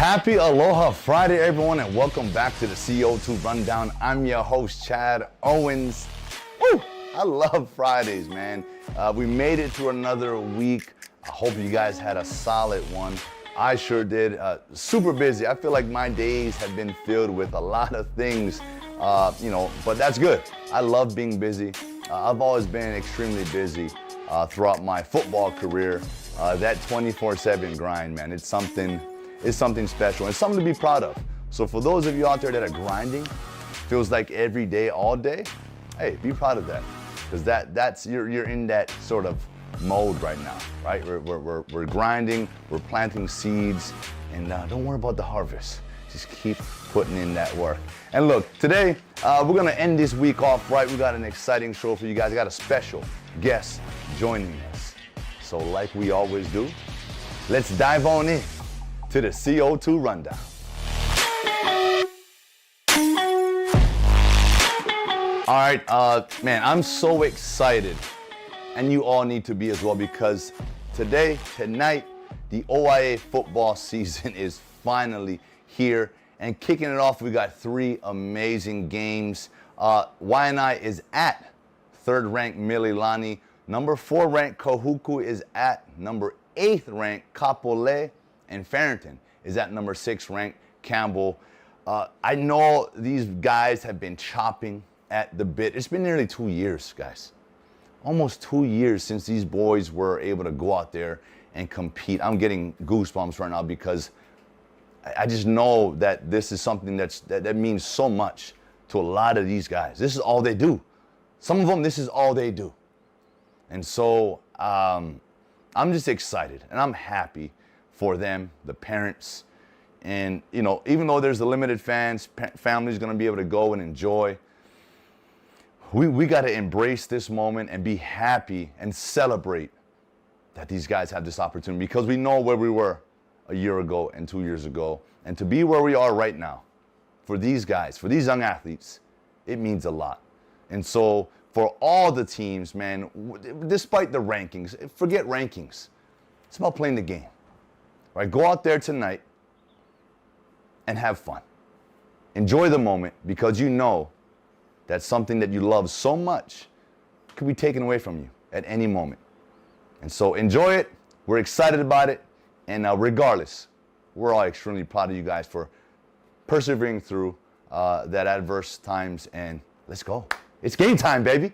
Happy Aloha Friday, everyone, and welcome back to the CO2 Rundown. I'm your host, Chad Owens. Woo! I love Fridays, man. We made it through another week. I hope you guys had a solid one. I sure did. Super busy. I feel like my days have been filled with a lot of things, but that's good. I love being busy. I've always been extremely busy throughout my football career. That 24/7 grind, man, it's something special and something to be proud of. So for those of you out there that are grinding, feels like every day, all day, hey, be proud of that, because that's you're in that sort of mode right now, right? We're grinding, we're planting seeds, and don't worry about the harvest. Just keep putting in that work. And look, today we're gonna end this week off right. We got an exciting show for you guys. We got a special guest joining us. So like we always do, let's dive on in to the CO2 Rundown. All right, man, I'm so excited, and you all need to be as well, because tonight, the OIA football season is finally here, and kicking it off, we got 3 amazing games. Waianae is at 3rd-ranked Mililani. Number 4-ranked Kahuku is at number 8th-ranked Kapolei, and Farrington is at number 6th-ranked Campbell. I know these guys have been chopping at the bit. It's been nearly 2 years, guys. Almost 2 years since these boys were able to go out there and compete. I'm getting goosebumps right now because I just know that this is something that means so much to a lot of these guys. This is all they do. Some of them, this is all they do. And so I'm just excited, and I'm happy for them, the parents. And, even though there's the limited fans, family's going to be able to go and enjoy. We got to embrace this moment and be happy and celebrate that these guys have this opportunity, because we know where we were a year ago and 2 years ago. And to be where we are right now, for these guys, for these young athletes, it means a lot. And so for all the teams, man, despite the rankings, forget rankings. It's about playing the game. Right? Go out there tonight and have fun. Enjoy the moment, because you know that something that you love so much could be taken away from you at any moment. And so enjoy it. We're excited about it. And regardless, we're all extremely proud of you guys for persevering through that adverse times. And let's go. It's game time, baby.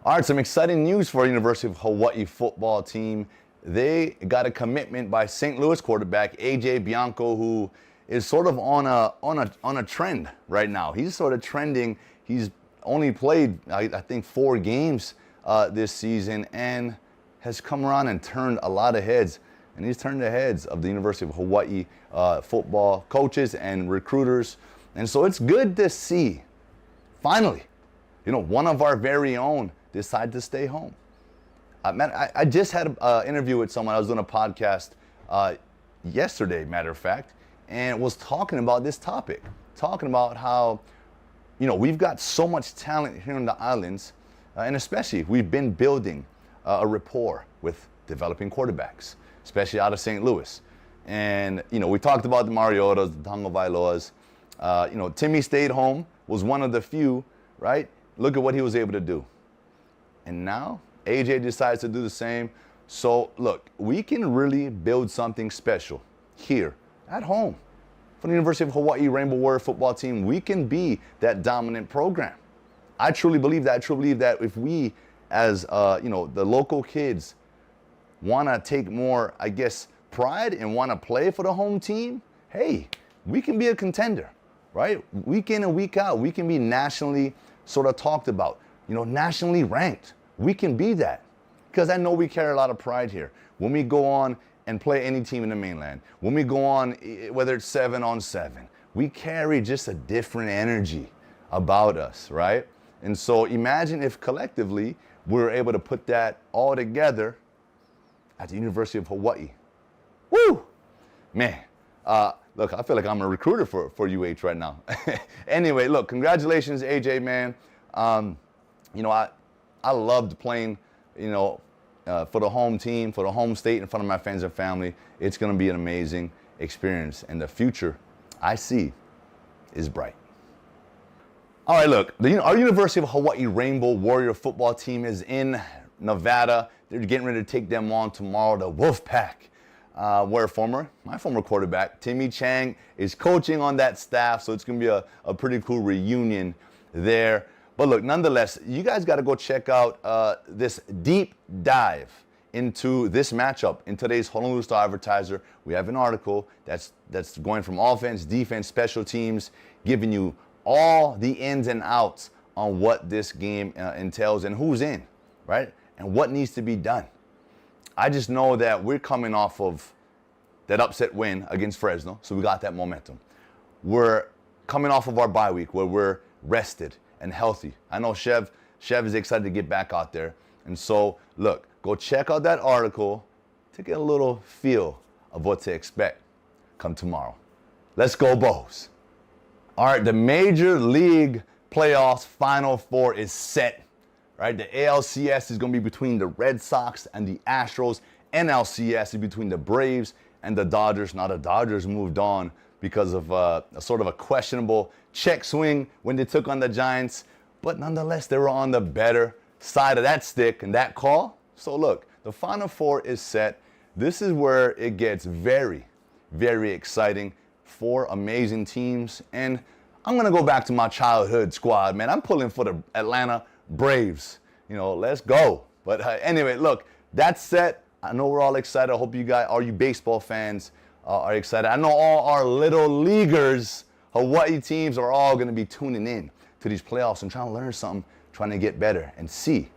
All right, some exciting news for our University of Hawaii football team. They got a commitment by St. Louis quarterback A.J. Bianco, who is sort of on a trend right now. He's sort of trending. He's only played, I think, 4 games this season, and has come around and turned a lot of heads. And he's turned the heads of the University of Hawaii football coaches and recruiters. And so it's good to see, finally, one of our very own decide to stay home. Man, I just had an interview with someone. I was doing a podcast yesterday, matter of fact, and was talking about this topic, talking about how, we've got so much talent here in the islands, and especially we've been building a rapport with developing quarterbacks, especially out of St. Louis. And, we talked about the Mariotas, the Tonga Vailoas. Timmy stayed home, was one of the few, right? Look at what he was able to do. And now AJ decides to do the same. So look, we can really build something special here at home. For the University of Hawaii Rainbow Warrior football team, we can be that dominant program. I truly believe that. I truly believe that if we, as the local kids, want to take more, pride and want to play for the home team, hey, we can be a contender, right? Week in and week out, we can be nationally sort of talked about, nationally ranked. We can be that, because I know we carry a lot of pride here. When we go on and play any team in the mainland, when we go on, whether it's 7-on-7, we carry just a different energy about us, right? And so imagine if collectively we're able to put that all together at the University of Hawaii. Woo! Man, look, I feel like I'm a recruiter for UH right now. Anyway, look, congratulations, AJ, man. I loved playing, for the home team, for the home state, in front of my friends and family. It's going to be amazing. experience. And the future I see is bright. All right, look, our University of Hawaii Rainbow Warrior football team is in Nevada. They're getting ready to take them on tomorrow, the Wolfpack, where my former quarterback, Timmy Chang, is coaching on that staff. So it's going to be a pretty cool reunion there. But look, nonetheless, you guys got to go check out this deep dive into this matchup in today's Honolulu Star-Advertiser. We have an article that's going from offense, defense, special teams, giving you all the ins and outs on what this game entails and who's in, right? And what needs to be done. I just know that we're coming off of that upset win against Fresno, so we got that momentum. We're coming off of our bye week where we're rested and healthy. I know Chev is excited to get back out there. And so, look, go check out that article to get a little feel of what to expect come tomorrow. Let's go, Bows. All right, the Major League Playoffs Final Four is set, right? The ALCS is going to be between the Red Sox and the Astros. NLCS is between the Braves and the Dodgers. Now, the Dodgers moved on because of a sort of a questionable check swing when they took on the Giants. But nonetheless, they were on the better side of that stick and that call. So, look, the Final Four is set. This is where it gets very, very exciting. 4 amazing teams, and I'm gonna go back to my childhood squad, man. I'm pulling for the Atlanta Braves. Let's go. But anyway, look, that's set. I know we're all excited. I hope you guys, all you baseball fans, are excited. I know all our little leaguers, Hawaii teams, are all gonna be tuning in to these playoffs and trying to learn something, trying to get better and see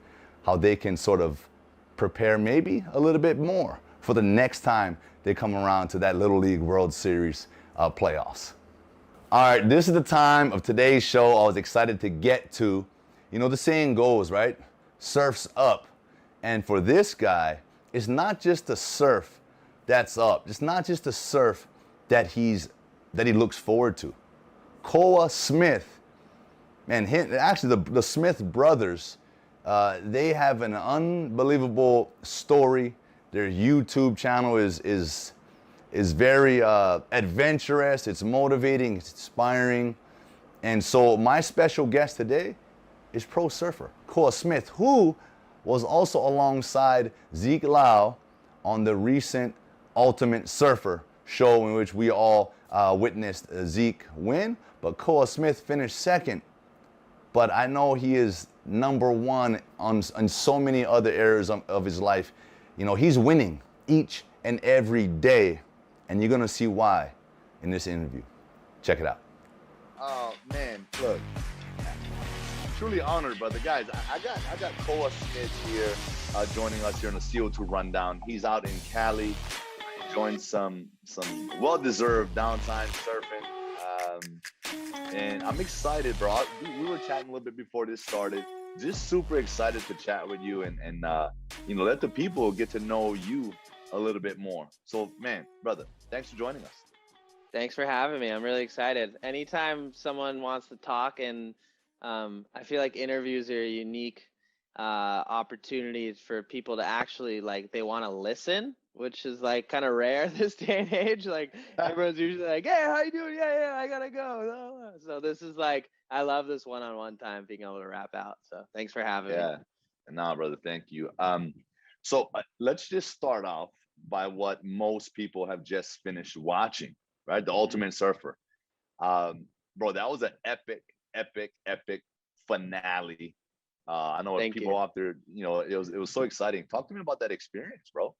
how they can sort of prepare maybe a little bit more for the next time they come around to that Little League World Series playoffs. All right, this is the time of today's show I was excited to get to. The saying goes, right? Surf's up. And for this guy, it's not just the surf that's up. It's not just the surf that he looks forward to. Koa Smith, man, actually the Smith brothers, they have an unbelievable story. Their YouTube channel is very adventurous, it's motivating, it's inspiring. And so my special guest today is pro surfer, Koa Smith, who was also alongside Zeke Lau on the recent Ultimate Surfer show in which we all witnessed Zeke win, but Koa Smith finished second. But I know he is number one on so many other areas of his life. He's winning each and every day. And you're going to see why in this interview. Check it out. Oh, man, look. Truly honored, brother. Guys, I got Koa Smith here joining us here on the CO2 Rundown. He's out in Cali, enjoying some well-deserved downtime surfing. And I'm excited, bro. We were chatting a little bit before this started. Just super excited to chat with you and let the people get to know you a little bit more. So, man, brother, thanks for joining us. Thanks for having me. I'm really excited. Anytime someone wants to talk, and I feel like interviews are a unique opportunities for people to actually, they want to listen, which is kind of rare this day and age. Everyone's usually like, hey, how you doing? Yeah, I gotta go. So this is I love this one-on-one time, being able to rap out. So thanks for having me. Yeah, nah, brother, thank you. So let's just start off by what most people have just finished watching, right? The Ultimate Surfer. Bro, that was an epic finale. I know people out there, it was so exciting. Talk to me about that experience, bro.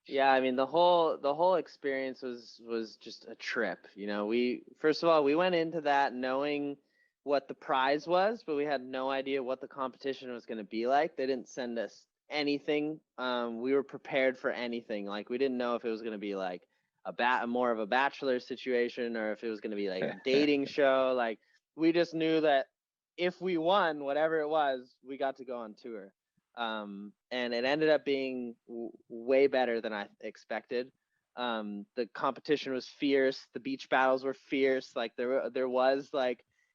Yeah, I mean the whole experience was just a trip. First of all, we went into that knowing what the prize was, but we had no idea what the competition was going to be like. They didn't send us anything. We were prepared for anything. We didn't know if it was going to be more of a bachelor situation or if it was going to be a dating show. We just knew that if we won whatever it was, we got to go on tour. And it ended up being way better than I expected. The competition was fierce. The beach battles were fierce. There was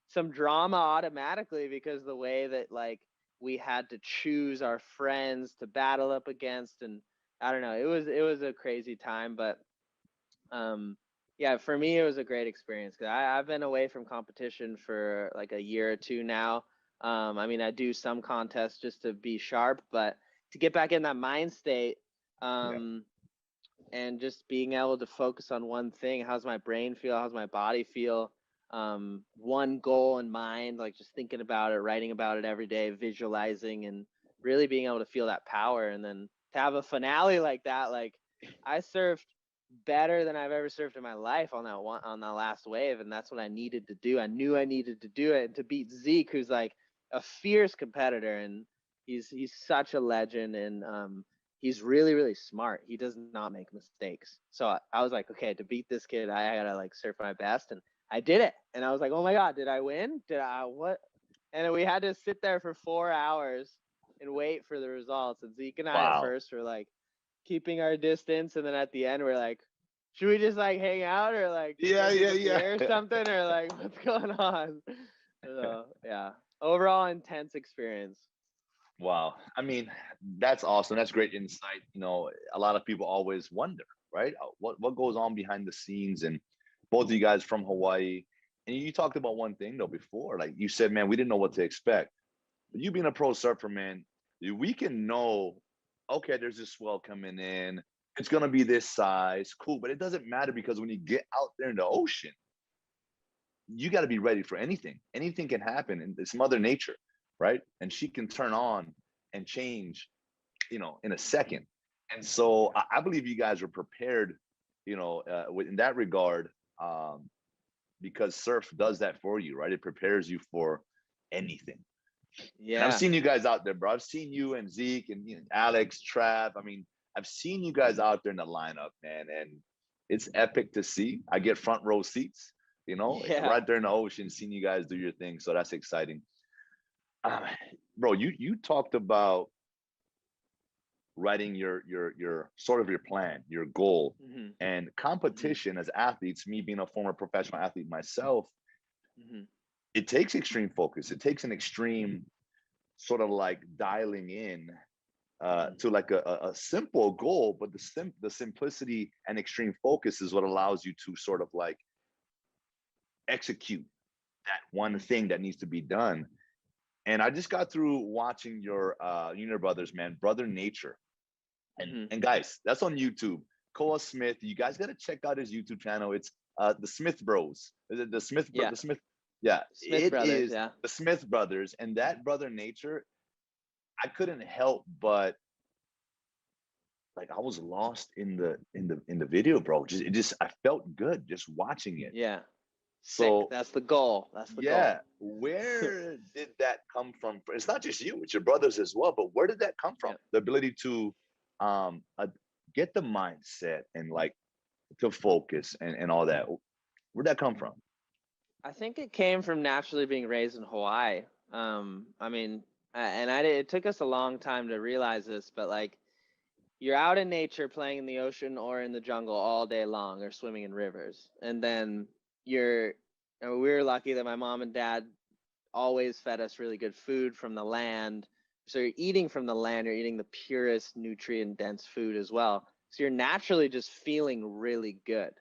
some drama automatically because the way that we had to choose our friends to battle up against, and I don't know, it was a crazy time. But Yeah, for me, it was a great experience because I've been away from competition for like a year or two now. I mean, I do some contests just to be sharp, but to get back in that mind state, Yeah. um, and just being able to focus on one thing. How's my brain feel? How's my body feel? One goal in mind, like just thinking about it, writing about it every day, visualizing, and really being able to feel that power. And then to have a finale like that, like I surfed better than I've ever surfed in my life on that last wave, and that's what I needed to do. I knew I needed to do it, and to beat Zeke, who's like a fierce competitor, and he's such a legend, and he's really really smart. He does not make mistakes. So I was like, okay, to beat this kid, I gotta like surf my best, and I did it. And I was like, oh my god, did I win? Did I what? And we had to sit there for 4 hours and wait for the results. And Zeke and I at Wow. first were like keeping our distance, and then at the end we're like, should we just like hang out or like Yeah, go get yeah, a yeah. beer or something, or like what's going on? So yeah, overall intense experience. Wow. I mean, that's awesome. That's great insight. A lot of people always wonder, right? What goes on behind the scenes, and both of you guys from Hawaii. And you talked about one thing though before, like you said, man, we didn't know what to expect. But you being a pro surfer, man, we can know, okay, there's this swell coming in. It's gonna be this size, cool. But it doesn't matter because when you get out there in the ocean, you got to be ready for anything. Anything can happen, and it's Mother Nature, right? And she can turn on and change, in a second. And so I believe you guys are prepared, in that regard, because surf does that for you, right? It prepares you for anything. And I've Yeah. seen you guys out there, bro. I've seen you and Zeke and Alex, Trav. I mean, I've seen you guys out there in the lineup, man, and it's epic to see. I get front row seats, Yeah. right there in the ocean, seeing you guys do your thing. So that's exciting. Uh, Bro, you talked about writing your sort of your plan, your goal, Hmm. and Hmm. competition as athletes. Me being a former professional athlete myself, Hmm. it takes extreme focus. It takes an extreme sort of like dialing in Hmm. to like a simple goal, but the simplicity and extreme focus is what allows you to sort of like execute that one Hmm. thing that needs to be done. And I just got through watching your Junior Brothers, man, Brother Nature, Hmm. and guys, that's on YouTube. Koa Smith, you guys got to check out his YouTube channel. It's the Smith Bros. Is it Yeah. the Smith? Yeah, Smith it brothers. is Yeah. the Smith brothers, and that Brother Nature. I couldn't help but like I was lost in the video, bro. Just I felt good just watching it. Yeah. Sick. So That's the goal. That's the yeah, goal. where did that come from? It's not just you, it's your brothers as well. But where did that come from? Yeah. The ability to get the mindset and like to focus and all that. Where'd that come from? I think it came from naturally being raised in Hawaii. I mean, and it took us a long time to realize this, but like you're out in nature playing in the ocean or in the jungle all day long or swimming in rivers. And then you're, and we were lucky that my mom and dad always fed us really good food from the land. So you're eating from the land, you're eating the purest nutrient dense food as well. So you're naturally just feeling really good.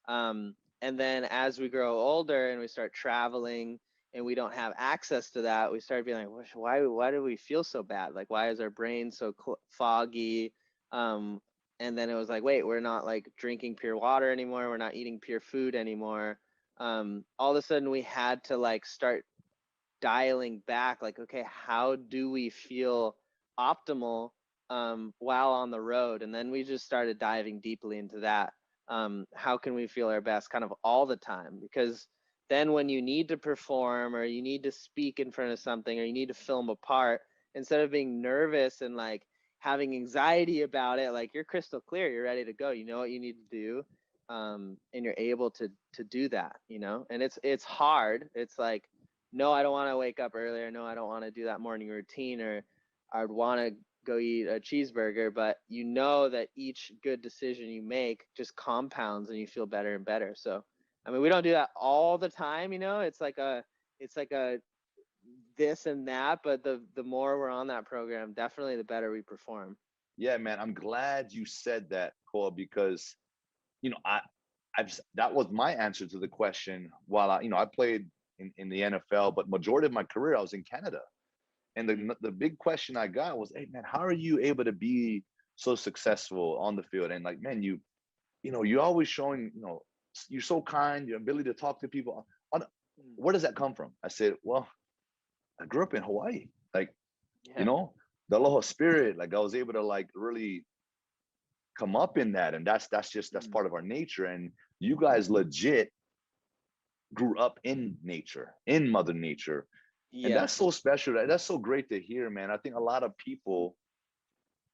And then as we grow older and we start traveling and we don't have access to that, we start being like, why do we feel so bad? Like, why is our brain so foggy? Um, and then it was like, wait, we're not like drinking pure water anymore. We're not eating pure food anymore. All of a sudden we had to like start dialing back, like, okay, how do we feel optimal while on the road? And then we just started diving deeply into that. How can we feel our best kind of all the time? Because then when you need to perform or you need to speak in front of something or you need to film a part, instead of being nervous and like having anxiety about it, like you're crystal clear, you're ready to go, you know what you need to do. And you're able to do that, you know. And it's hard. It's like, no, I don't want to wake up earlier. No, I don't want to do that morning routine, or I'd want to go eat a cheeseburger. But you know that each good decision you make just compounds and you feel better and better. So, I mean, we don't do that all the time, you know. It's like a this and that, but the more we're on that program, definitely the better we perform. Yeah, man, I'm glad you said that, Cole, because you know, I that was my answer to the question. While I played in the NFL, but majority of my career I was in Canada. And the big question I got was, hey man, how are you able to be so successful on the field? And like, man, you're always showing, you're so kind, your ability to talk to people. Where does that come from? I said, well, I grew up in Hawaii. Like, you Yeah. know, the aloha spirit, like I was able to like really come up in that. And that's Mm. part of our nature. And you guys legit grew up in nature, in Mother Nature. And Yeah. that's so special. That's so great to hear, man. I think a lot of people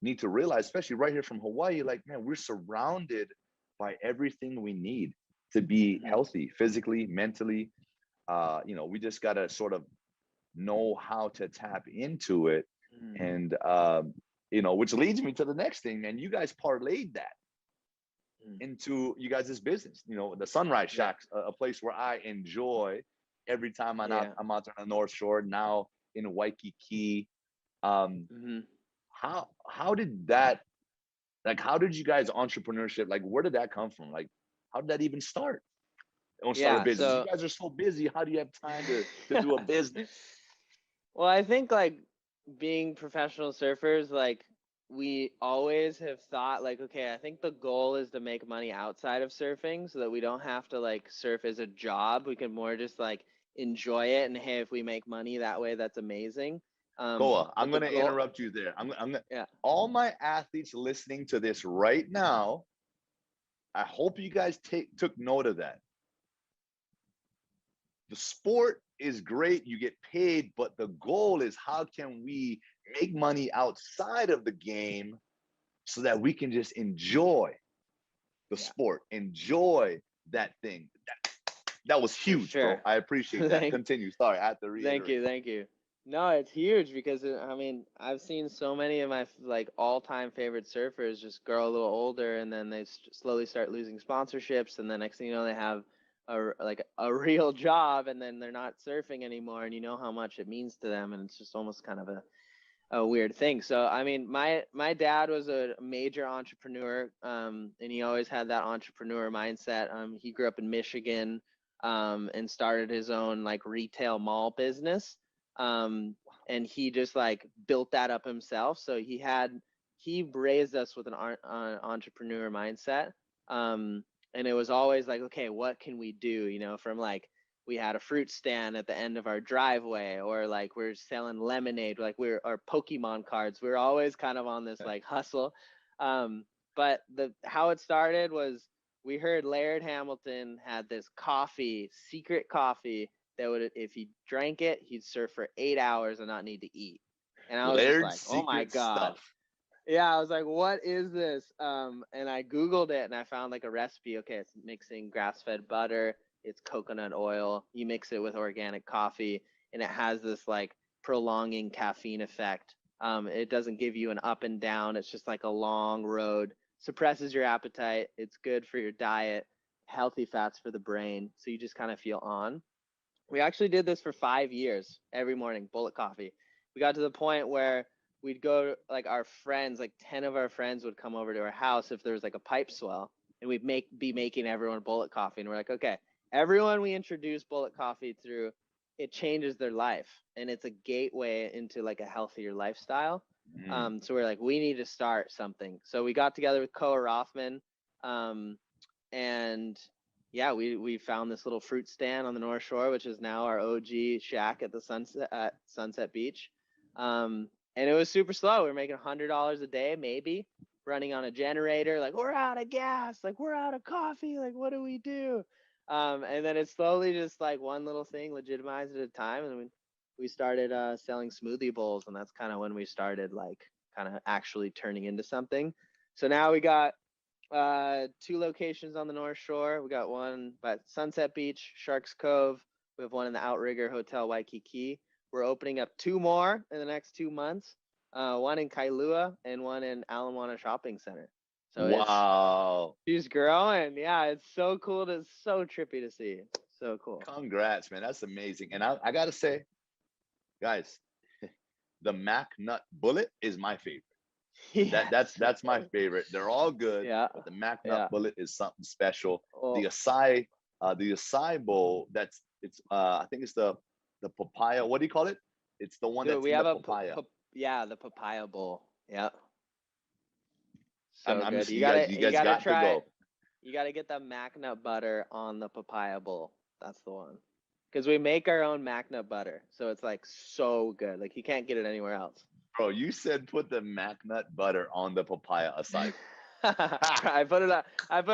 need to realize, especially right here from Hawaii, like, man, we're surrounded by everything we need to be Mhm. healthy, physically, mentally. We just got to sort of know how to tap into it. Mhm. And, which leads me to the next thing, man. You guys parlayed that Mm. into you guys' business. The Sunrise Yeah. Shack's a place where I enjoy every time Yeah. I'm out on the North Shore, now in Waikiki. Um, Hmm. how did that, like, how did you guys entrepreneurship, like, where did that come from? Like, how did that even start? Don't start a Yeah. business. You So guys are so busy. How do you have time to do a business? well, I think like being professional surfers, like we always have thought like, okay, I think the goal is to make money outside of surfing so that we don't have to like surf as a job. We can more just like enjoy it. And hey, if we make money that way, that's amazing. Koa, I'm But the gonna goal, interrupt you there. I'm gonna yeah, all my athletes listening to this right now. I hope you guys took note of that. The sport is great, you get paid, but the goal is how can we make money outside of the game so that we can just enjoy the yeah, sport, enjoy that thing. That was for huge, bro. sure. I appreciate that. Thank, Continue. Sorry, I have to thank reiterate. you, thank you. No, it's huge because I mean, I've seen so many of my like all-time favorite surfers just grow a little older, and then they slowly start losing sponsorships, and then next thing you know, they have like a real job, and then they're not surfing anymore, and you know how much it means to them, and it's just almost kind of a weird thing. So I mean, my dad was a major entrepreneur, and he always had that entrepreneur mindset. He grew up in Michigan, and started his own like retail mall business, um, and he just like built that up himself. So he raised us with an entrepreneur mindset, um, and it was always like, okay, what can we do? From like we had a fruit stand at the end of our driveway, or like we're selling lemonade, like we're our Pokemon cards. We're always kind of on this like hustle. But the how it started was we heard Laird Hamilton had this coffee, secret coffee that would, if he drank it, he'd surf for 8 hours and not need to eat. And I was just Laird's like, oh my secret God. stuff. Yeah, I was like, what is this? And I Googled it and I found like a recipe. Okay, it's mixing grass-fed butter, it's coconut oil, you mix it with organic coffee, and it has this like prolonging caffeine effect. It doesn't give you an up and down, it's just like a long road, suppresses your appetite, it's good for your diet, healthy fats for the brain, so you just kind of feel on. We actually did this for 5 years, every morning, bullet coffee. We got to the point where we'd go, like our friends, like 10 of our friends would come over to our house if there was like a pipe swell, and we'd be making everyone bullet coffee. And we're like, okay, everyone we introduce bullet coffee through, it changes their life, and it's a gateway into like a healthier lifestyle. Mm. So we're like, we need to start something. So we got together with Koa Rothman, um, and yeah, we found this little fruit stand on the North Shore, which is now our OG shack at the Sunset Beach. And it was super slow. We were making $100 a day, maybe, running on a generator. Like, we're out of gas. Like, we're out of coffee. Like, what do we do? And then it slowly just like one little thing legitimized at a time, and we started selling smoothie bowls, and that's kind of when we started like kind of actually turning into something. So now we got two locations on the North Shore. We got one by Sunset Beach, Sharks Cove. We have one in the Outrigger Hotel Waikiki. We're opening up two more in the next 2 months. One in Kailua and one in Ala Shopping Center. So Wow. she's growing. Yeah, it's so cool. It's so trippy to see. So cool. Congrats, man. That's amazing. And I gotta say, guys, the Mac Nut Bullet is my favorite. Yeah. That's my favorite. They're all good, Yeah. but the Mac Yeah. Nut Bullet is something special. Oh, The acai bowl, I think it's the papaya. What do you call it? It's the one dude, that's we in the have a papaya. yeah, the papaya bowl. Yeah. I'm, So I'm good. just you guys got to go. You gotta get the mac nut butter on the papaya bowl. That's the one. Because we make our own mac nut butter. So it's like so good. Like you can't get it anywhere else. Bro, you said put the Mac Nut butter on the papaya acai. I put it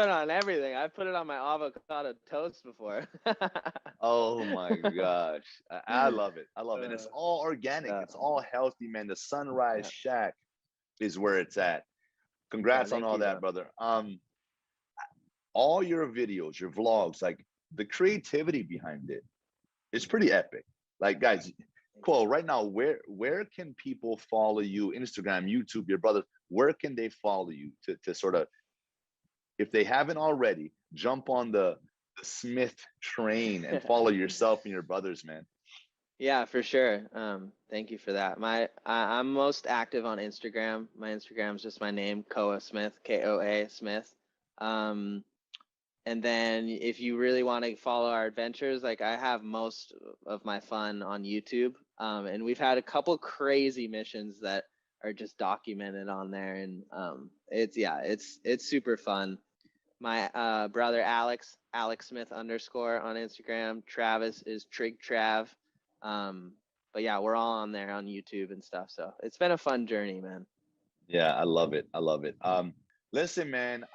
on everything. I put it on my avocado toast before. Oh my gosh. I love it. I love it. And it's all organic. Yeah. It's all healthy, man. The Sunrise Yeah. Shack is where it's at. Congrats on Thank all you, that, bro. brother. All your videos, your vlogs, like the creativity behind it, it's pretty epic. Like, guys, Koa, right now, where can people follow you? Instagram, YouTube, your brother, where can they follow you to sort of, if they haven't already, jump on the Smith train and follow yourself and your brothers, man. Yeah, for sure. Thank you for that. I'm most active on Instagram. My Instagram's just my name, Koa Smith, Koa Smith. And then if you really want to follow our adventures, like I have most of my fun on YouTube. And we've had a couple crazy missions that are just documented on there, and it's super fun. My brother Alex Smith _ on Instagram. Travis is Trig Trav. But yeah, we're all on there on YouTube and stuff. So it's been a fun journey, man. Yeah, I love it. I love it. Listen, man,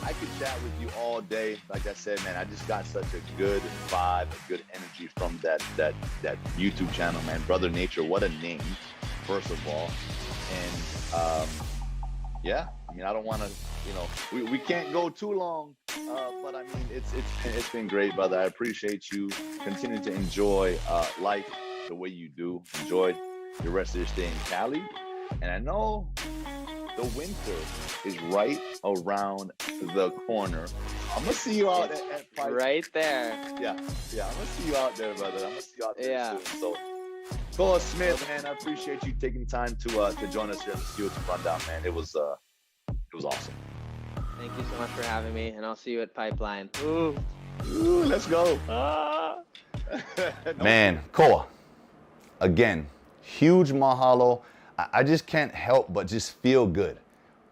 I could chat with you all day. Like I said, man, I just got such a good vibe, a good energy from that YouTube channel, man. Brother Nature, what a name, first of all. And yeah, I mean, I don't want to, we can't go too long, but I mean, it's been great, brother. I appreciate you. Continue to enjoy life the way you do. Enjoy the rest of your stay in Cali. And I know the winter is right around the corner. I'm gonna see you out at Pride. Right there. Yeah, I'm gonna see you out there, brother. I'm gonna see you out there Yeah. soon. So, Koa Smith, man, I appreciate you taking time to join us here in the studio to Rundown, man. It was awesome. Thank you so much for having me, and I'll see you at Pipeline. Ooh, let's go. Man, Koa, again, huge mahalo. I just can't help but just feel good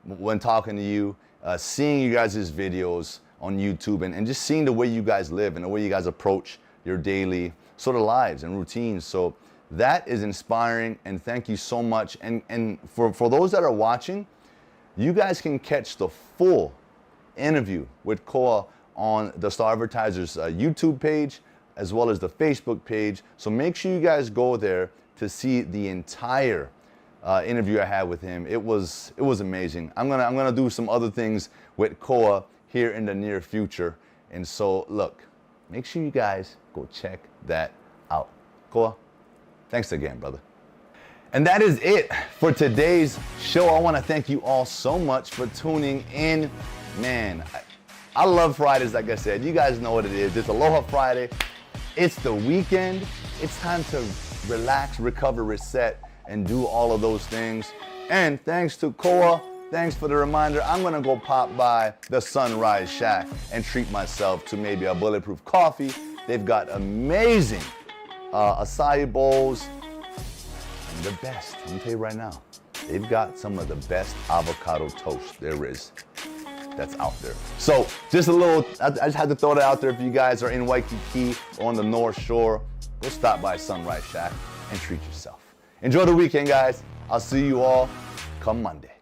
when talking to you, seeing you guys' videos on YouTube, and just seeing the way you guys live and the way you guys approach your daily sort of lives and routines. So that is inspiring, and thank you so much. And for those that are watching, you guys can catch the full interview with Koa on the Star-Advertiser's YouTube page, as well as the Facebook page. So make sure you guys go there to see the entire interview I had with him. It was amazing. I'm gonna do some other things with Koa here in the near future. And so look, make sure you guys go check that out. Koa, thanks again, brother. And that is it for today's show. I want to thank you all so much for tuning in. Man, I love Fridays, like I said. You guys know what it is. It's Aloha Friday. It's the weekend. It's time to relax, recover, reset, and do all of those things. And thanks to Koa, thanks for the reminder. I'm gonna go pop by the Sunrise Shack and treat myself to maybe a bulletproof coffee. They've got amazing acai bowls, and the best, I'm gonna tell you right now, they've got some of the best avocado toast there is that's out there. So just a little, I just had to throw that out there. If you guys are in Waikiki or on the North Shore, go stop by Sunrise Shack and treat yourself. Enjoy the weekend, guys. I'll see you all come Monday.